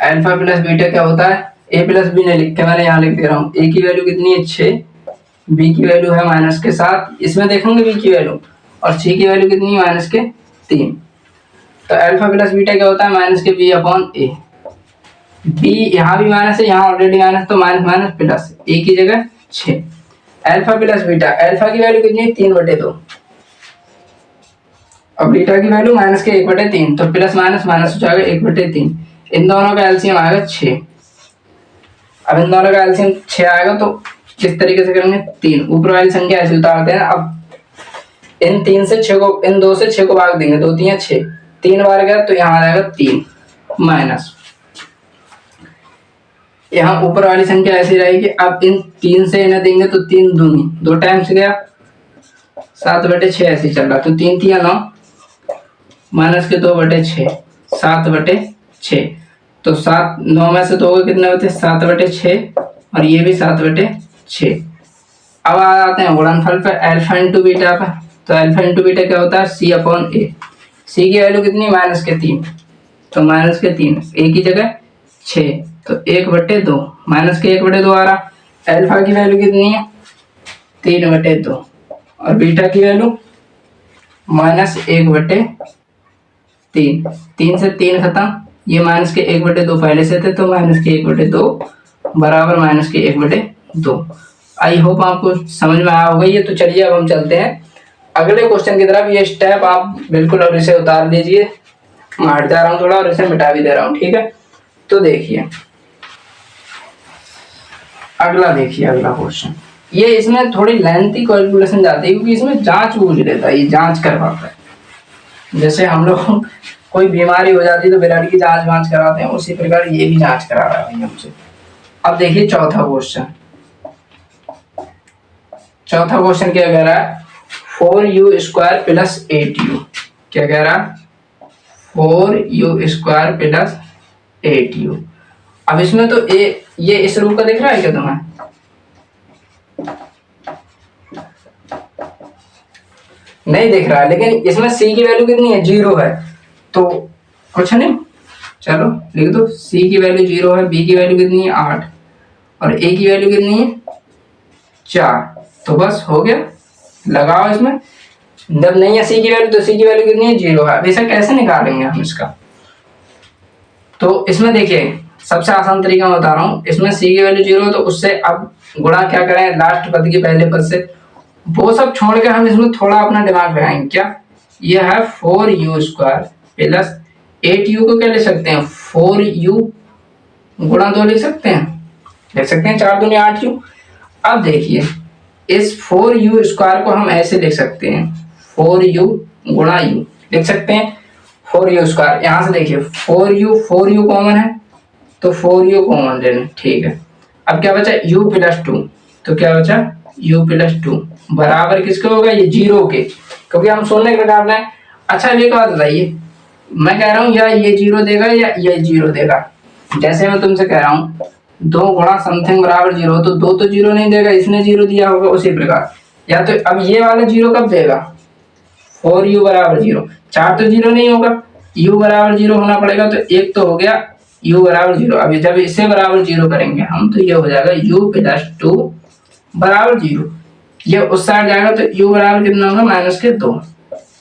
अल्फा प्लस बीटा क्या होता है। ए प्लस बी नहीं लिख के मैंने यहाँ लिख दे रहा हूँ। ए की वैल्यू कितनी है 6, बी की वैल्यू है माइनस के 7, इसमें देखेंगे बी की वैल्यू, और सी की वैल्यू कितनी है माइनस के 3। तो अल्फा प्लस बीटा क्या होता है माइनस के बी अपॉन ए। बी यहाँ भी माइनस है, यहाँ ऑलरेडी माइनस, तो माइनस माइनस प्लस, ए की जगह 6। अल्फा प्लस बीटा, अल्फा की वैल्यू कितनी है 3/2 और बीटा की वैल्यू माइनस के 1/3, तो प्लस माइनस माइनस हो जाएगा 1/3। इन दोनों का एलसीएम आएगा 6। अब इन दोनों का एलसीएम 6 आएगा, तो किस तरीके से करेंगे 3, ऊपर वाली संख्या ऐसे उतारते हैं। अब इन 3 से 6 को, इन 2 से 6 को भाग देंगे, 2 × 3 = 6, 3 बार गया तो यहाँ आ जाएगा 3 माइनस यहाँ ऊपर वाली संख्या ऐसी रहेगी। अब इन 3 से इन्हें देंगे तो 3 दूनी 2 टाइम्स गया 7/6 ऐसे चल रहा, तो 3 3 9 माइनस के 2/6 7/6, तो 7 9 में से 2 कितने होते हैं 7/6 और ये भी 7/6। अब आ जाते हैं गुणनफल पे अल्फा इंटू बीटा पे। तो अल्फा इंटू बीटा क्या होता है C/A। सी की वैल्यू कितनी -3, तो -3 ए की जगह 6, तो 1/2 माइनस के 1/2 आ रहा। अल्फा की वैल्यू कितनी है 3/2 और बीटा की वैल्यू -1/3। 3 से 3 खत्म, ये माइनस के 1/2 पहले से थे, तो माइनस के 1/2 बराबर माइनस के 1/2। आई होप आपको समझ में आया होगा ये। तो चलिए अब हम चलते हैं अगले क्वेश्चन की तरफ। ये स्टेप आप बिल्कुल अब इसे उतार लीजिए, मैं हट जा रहा हूँ थोड़ा और इसे मिटा भी दे रहा हूँ, ठीक है। तो देखिए अगला क्वेश्चन, ये इसमें थोड़ी लेंथी कैलकुलेशन जाती है क्योंकि इसमें जांच पूछ लेता है, ये जांच करवाता है। जैसे हम लोग कोई बीमारी हो जाती है तो ब्लड की जांच कराते हैं, उसी प्रकार ये भी जांच करा रहा है हमसे। अब देखिए चौथा क्वेश्चन क्या कह रहा है 4u² + 8u। क्या कह रहा है 4u² + 8u। अब इसमें तो ये इस रूप का दिख रहा है क्या तुम्हें? नहीं दिख रहा है, लेकिन इसमें c की वैल्यू कितनी है 0 है, तो कुछ नहीं, चलो लिख दो। c की वैल्यू 0 है, b की वैल्यू कितनी है 8 और a की वैल्यू कितनी है 4, तो बस हो गया। लगाओ इसमें, जब नहीं है c की वैल्यू तो c की वैल्यू कितनी है 0 है। अब इसे कैसे निकालेंगे हम इसका? तो इसमें देखिए सबसे आसान तरीका मैं बता रहा हूँ। इसमें c की वैल्यू 0 तो उससे अब गुणा क्या करें लास्ट पद के पहले पद से, वो सब छोड़ के हम इसमें थोड़ा अपना दिमाग लगाएंगे। क्या ये है 4u² + 8u को क्या लिख सकते हैं 4u गुणा 2 लिख सकते हैं 4 दूनी 8u। अब देखिए इस 4u² को हम ऐसे लिख सकते हैं 4u गुणा u लिख सकते हैं 4u²। यहाँ से देखिए 4u कॉमन है तो 4u कॉमन ले लें, ठीक है। अब क्या बचा u + 2, तो क्या बचा u + 2 बराबर किसके होगा ये 0 के, क्योंकि हम शून्य निकालना है। अच्छा एक बात बताइए, मैं कह रहा हूँ या ये 0 देगा या ये 0 देगा। जैसे मैं तुमसे कह रहा हूँ 2 गुणा समथिंग बराबर 0, तो 2 तो 0 नहीं देगा, इसने 0 दिया होगा। उसी प्रकार या तो अब ये वाला 0 कब देगा 4u = 0, 4 तो 0 नहीं होगा, u = 0 होना पड़ेगा, तो एक तो हो गया u = 0। अभी जब इसे बराबर 0 करेंगे हम तो ये हो जाएगा u + 2 = 0। ये उस साइड जाएगा तो u बराबर कितना होगा -2,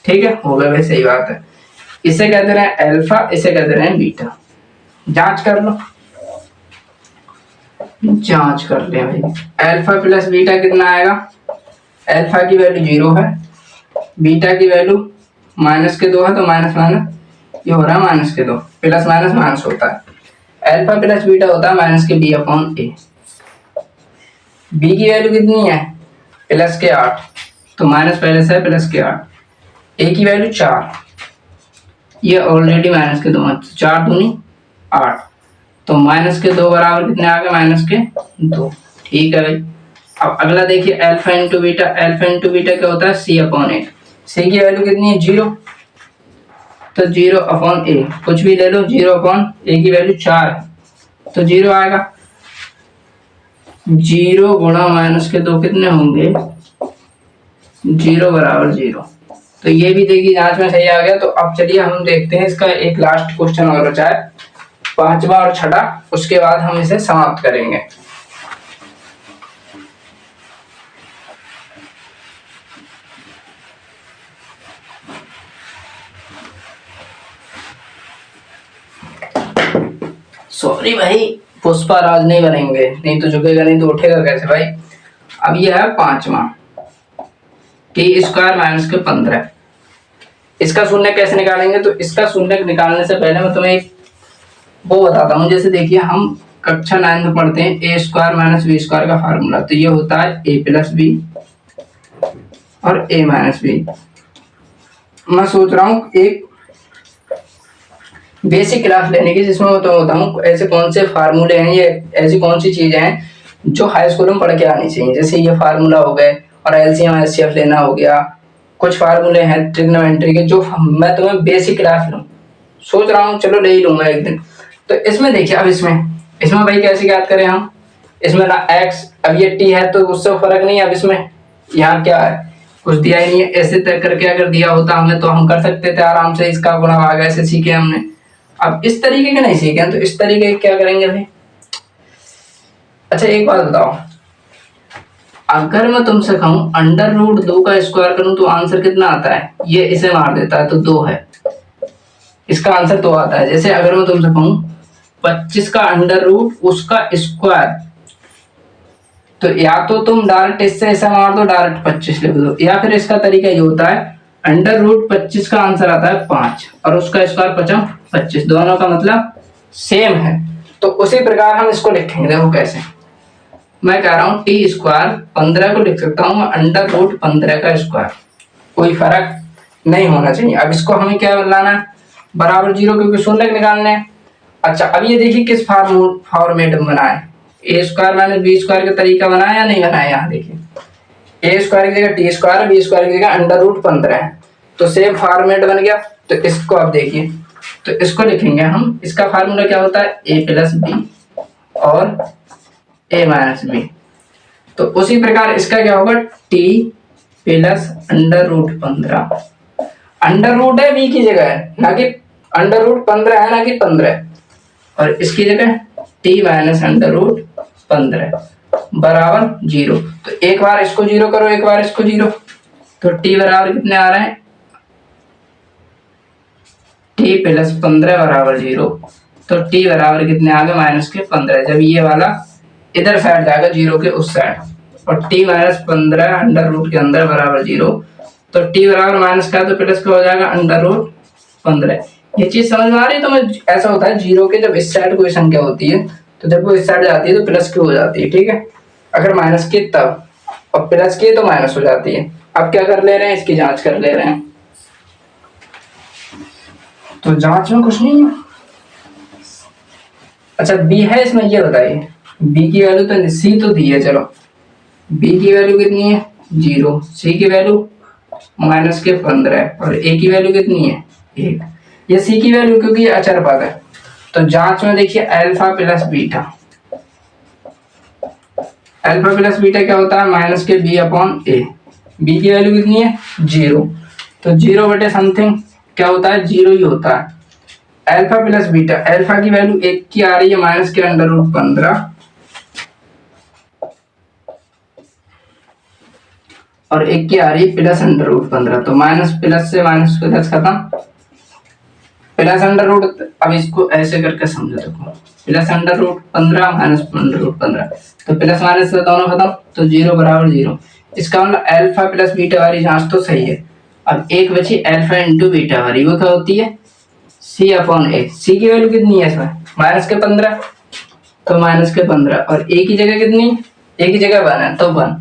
ठीक है। हो गया भाई, सही बात है। इसे कहते हैं अल्फा, इसे कहते हैं बीटा। जांच कर लो, जांच कर ले भाई। अल्फा + बीटा कितना आएगा, अल्फा की वैल्यू 0 है, बीटा की वैल्यू -2 है, तो माइनस माइनस ये हो रहा है -2, प्लस माइनस माइनस होता है। अल्फा + बीटा होता है -b/a। b की वैल्यू कितनी है +8, तो माइनस पहले से है +8। a की वैल्यू 4, ये ऑलरेडी -2 है, 4 दूनी 8, तो -2 बराबर कितने आ गए -2, ठीक है भाई। अब अगला देखिए alpha into beta. Alpha into beta क्या होता है C/8। c की वैल्यू कितनी है 0, तो 0/a कुछ भी ले लो, 0/a की वैल्यू 4 है, तो 0 आएगा। 0 गुणा -2 कितने होंगे 0 = 0, तो ये भी देखिए जांच में सही आ गया। तो अब चलिए हम देखते हैं इसका एक लास्ट क्वेश्चन और बचा है, 5वां और 6वां, उसके बाद हम इसे समाप्त करेंगे। सॉरी भाई, पुष्पा राज नहीं बनेंगे, नहीं तो झुकेगा, नहीं तो उठेगा कैसे भाई। अब ये है 5वां t² - 15। इसका शून्य कैसे निकालेंगे, तो इसका शून्य निकालने से पहले मैं तुम्हें एक वो बताता हूँ। जैसे देखिए हम कक्षा 9 में पढ़ते हैं a² - b² का फार्मूला, तो ये होता है a + b और a - b। मैं सोच रहा हूँ एक बेसिक क्लास लेने की, जिसमें मैं तो बताऊँ ऐसे कौन से फार्मूले हैं, ये ऐसी कौन सी चीजें हैं जो हाई स्कूल में पढ़ के आनी चाहिए। जैसे ये फार्मूला हो गए, और एलसीएम एचसीएफ लेना हो गया, कुछ फार्मूले हैं ट्रिग्नोमेट्री के जो मैं तुम्हें बेसिक क्लास लूँ, सोच रहा हूँ चलो ले ही लूंगा एक दिन। तो इसमें देखिए, अब इसमें भाई कैसे याद करें हम, इसमें ना एक्स, अब ये टी है तो उससे फर्क नहीं है। अब इसमें यहाँ क्या है, कुछ दिया ही नहीं है। ऐसे तय करके अगर दिया होता हमें तो हम कर सकते थे आराम से, इसका गुणा भाग ऐसे सीखे हमने। अब इस तरीके के नहीं सीखे, तो इस तरीके के क्या करेंगे भाई। अच्छा एक बात बताओ, अगर मैं तुमसे कहूं अंडर रूट 2 का स्क्वायर करूं तो आंसर कितना आता है, ये इसे मार देता है तो 2 है, इसका आंसर 2 आता है। जैसे अगर मैं तुमसे कहूं 25 का अंडर रूट उसका स्क्वायर, तो या तो तुम डायरेक्ट इससे ऐसा मार दो, डायरेक्ट 25 लिख दो, या फिर इसका तरीका ये होता है अंडर रूट 25 का आंसर आता है 5 और उसका स्क्वायर 25, दोनों का मतलब सेम है। तो उसी प्रकार हम इसको लिखेंगे, देखो कैसे। मैं कह रहा हूं टी स्क्वायर 15 को लिख सकता हूं अंडर रूट 15 का स्क्वायर, कोई फर्क नहीं होना चाहिए। अब इसको हमें क्या लाना है, बराबर 0, क्योंकि शून्य निकालने हैं। अच्छा अब ये देखिए किस फॉर्मेट में बना है, ए स्क्वायर माइनस बी स्क्वायर का तरीका बना है या नहीं बना है। यहाँ देखिए ए स्क्वायर की जगह टी स्क्वायर, बी स्क्वायर की जगह अंडर रूट 15 है, तो सेम फॉर्मेट बन गया। तो इसको आप देखिए, तो इसको लिखेंगे हम, इसका फार्मूला क्या होता है ए प्लस बी और ए माइनस बी। तो उसी प्रकार इसका क्या होगा T plus under root 15, under root है बी की जगह है ना कि अंडर रूट 15 है ना कि 15, और इसकी जगह टी माइनस अंडर रूट 15 बराबर 0। तो एक बार इसको 0 करो, एक बार इसको 0, तो टी बराबर कितने आ रहे हैं, टी प्लस 15 बराबर 0। तो टी बराबर कितने आ गए माइनस के 15, जब ये वाला इधर साइड जाएगा 0 के उस साइड, और टी माइनस 15 अंडर रूट के अंदर बराबर 0, तो टी बराबर माइनस का तो प्लस का हो जाएगा अंडर रूट 15। ये चीज समझ में आ रही है। तो मैं ऐसा होता है 0 के जब इस साइड कोई संख्या होती है तो जब वो इस साइड जाती है तो प्लस की हो जाती है, ठीक है। अगर माइनस की तब, और प्लस की तो माइनस हो जाती है। अब क्या कर ले रहे हैं, इसकी जांच कर ले रहे हैं। तो जांच में कुछ नहीं है। अच्छा बी है इसमें, ये बताइए बी की वैल्यू तो सी तो दी है, चलो बी की वैल्यू कितनी है 0, सी की वैल्यू माइनस के 15 और ए की वैल्यू कितनी है 1। ये सी की वैल्यू क्योंकि अचर पद है, तो जांच में देखिए alpha plus beta, alpha plus beta क्या होता है माइनस के बी अपॉन ए। बी की वैल्यू कितनी है 0, तो 0 बटे समथिंग क्या होता है 0 ही होता है। अल्फा प्लस बीटा, अल्फा की वैल्यू 1 की आ रही है माइनस के अंडर रूट 15 और 1 की आ रही है प्लस अंडर रूट 15, तो माइनस प्लस से माइनस प्लस खत्म, प्लस अंडर रूट। अब इसको ऐसे करके समझो, देखो plus under root 15 minus under root 15, तो प्लस माइनस से दोनों खत्म, तो 0 बराबर 0। इसका मतलब अल्फा प्लस बीटा वाली जांच तो सही है। अब एक बची अल्फा इंटू बीटा वाली, वो क्या होती है सी अपॉन ए। सी की वैल्यू कितनी है इसमें माइनस के 15, तो माइनस के 15, और ए की जगह कितनी, ए की जगह 1 है तो 1।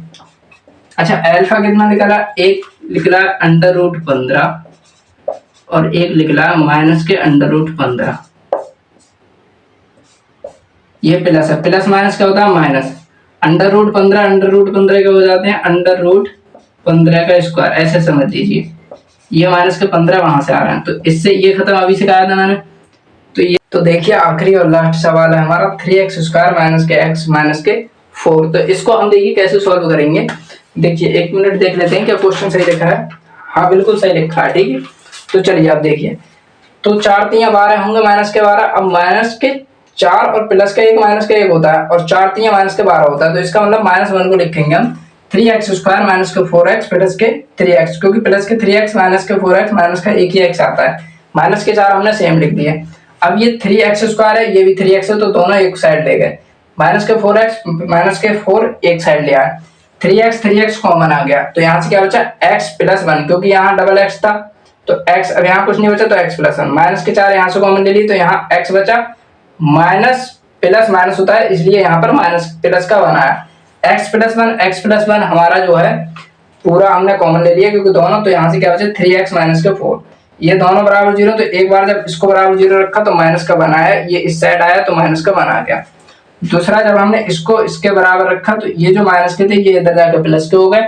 अच्छा अल्फा कितना निकला, एक निकला अंडर रूट 15 और एक निकला माइनस के अंडर रूट 15। ये प्लस है, प्लस माइनस क्या होता है minus, under root 15 under root 15 क्या हो जाते हैं अंडर रूट 15 का स्क्वायर, ऐसे समझ लीजिए। ये माइनस के 15 वहां से आ रहे हैं, तो इससे ये खत्म, अभी सिखाया था मैंने। तो ये तो देखिए आखिरी और लास्ट सवाल है हमारा 3x स्क्वायर माइनस के x माइनस के 4। तो इसको हम देखिए कैसे सॉल्व करेंगे। देखिए 1 मिनट देख लेते हैं क्या क्वेश्चन सही लिखा है। हाँ बिल्कुल सही लिखा है, ठीक है। तो चलिए आप देखिए, तो 4 3 12 होंगे माइनस के 12। अब माइनस के 4 और प्लस का 1 माइनस का 1 होता है, और 4 3 माइनस के 12 होता है, तो इसका मतलब -1 को लिखेंगे हम 3x स्क्वायर माइनस के 4x प्लस के 3x, क्योंकि प्लस के 3x माइनस के 4x माइनस का एक ही x आता है, माइनस के 4 हमने सेम लिख दिए। अब ये 3x स्क्वायर है, ये भी 3x है, तो दोनों एक साइड ले गए। माइनस के 4x माइनस के 4 एक साइड ले आए, 3x कॉमन आ गया, तो यहाँ से क्या बचा x प्लस 1, क्योंकि यहाँ डबल x था तो x, अब यहाँ कुछ नहीं बचा तो x प्लस 1। माइनस के 4 यहाँ से कॉमन ले ली तो यहाँ x बचा, माइनस प्लस माइनस होता है इसलिए यहाँ पर माइनस प्लस का 1 आया। x प्लस 1 हमारा जो है पूरा हमने कॉमन ले लिया क्योंकि दोनों, तो यहाँ से क्या बचा 3x माइनस के 4। ये दोनों बराबर 0, तो एक बार जब इसको बराबर 0 रखा तो माइनस का बना है, ये इस साइड आया तो माइनस का बना गया। दूसरा जब हमने इसको इसके बराबर रखा तो ये जो माइनस के थे ये इधर जाकर प्लस के हो गए,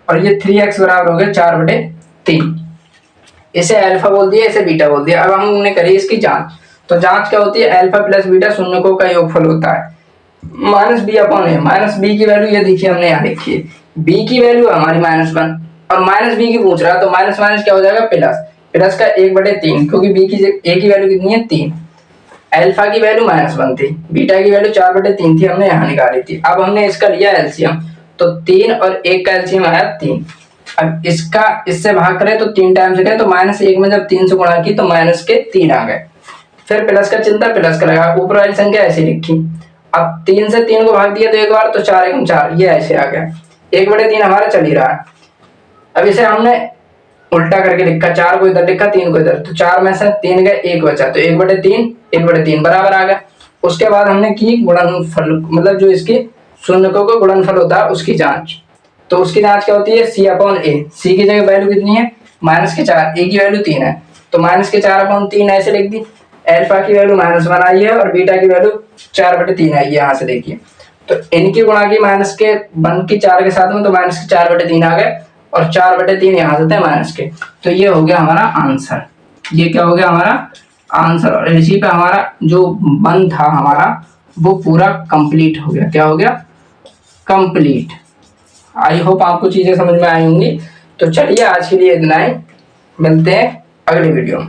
और ये 3x बराबर हो गया 4/3। इसे अल्फा बोल दिया, इसे बीटा बोल दिया। अब हमने करी इसकी जांच, तो जांच क्या होती है, अल्फा प्लस बीटा शून्यकों का योगफल होता है minus B upon a. Minus B की वैल्यू ये देखिए हमने यहाँ लिखी है, बी की वैल्यू हमारी -1 और माइनस बी की पूछ रहा है, तो माइनस माइनस क्या हो जाएगा प्लस, प्लस का 1/3, क्योंकि बी की ए की वैल्यू कितनी है 3, अल्फा की वैल्यू -1 थी, बीटा की वैल्यू 4/3 थी, हमने यहाँ निकाली थी। अब हमने इसका लिया एलसीएम, तो 3 और 1 का एलसीएम आया 3। अब इसका इससे भाग करें तो 3 टाइम्स गए, तो -1 में जब 3 से गुणा की तो माइनस के 3 आ गए। फिर प्लस का चिन्ह था, प्लस का लगा, ऊपर वाली संख्या ऐसे लिखी। अब 3 से 3 को भाग दिया तो एक बार, तो 4 एकम 4, ये ऐसे आ गया। 1/3 हमारा चल ही रहा है। अब इसे हमने उल्टा करके लिखा, 4 को इधर लिखा, 3 को इधर, तो 4 में से 3 गए, 1 बचा, तो 1/3 बराबर आ गया। उसके बाद हमने की गुणनफल, मतलब जो इसकी शून्यकों का गुणनफल होता है उसकी जांच। तो उसकी जांच क्या होती है, c/a। c की जगह वैल्यू कितनी है -4, a की वैल्यू 3 है, तो -4/3 ऐसे लिख दी। अल्फा की वैल्यू -1 आई है और बीटा की वैल्यू 4/3 आई है, यहाँ से देखिए। तो इनकी गुणा की -1 की 4 के साथ में, तो -4/3 आ गए, और 4/3 यहाँ से थे माइनस के। तो ये हो गया हमारा आंसर, ये क्या हो गया हमारा आंसर। और इसी पे हमारा जो बंद था हमारा वो पूरा कंप्लीट हो गया। क्या हो गया, कंप्लीट। आई होप आपको चीजें समझ में आई होंगी। तो चलिए आज के लिए इतना ही, मिलते हैं अगली वीडियो में।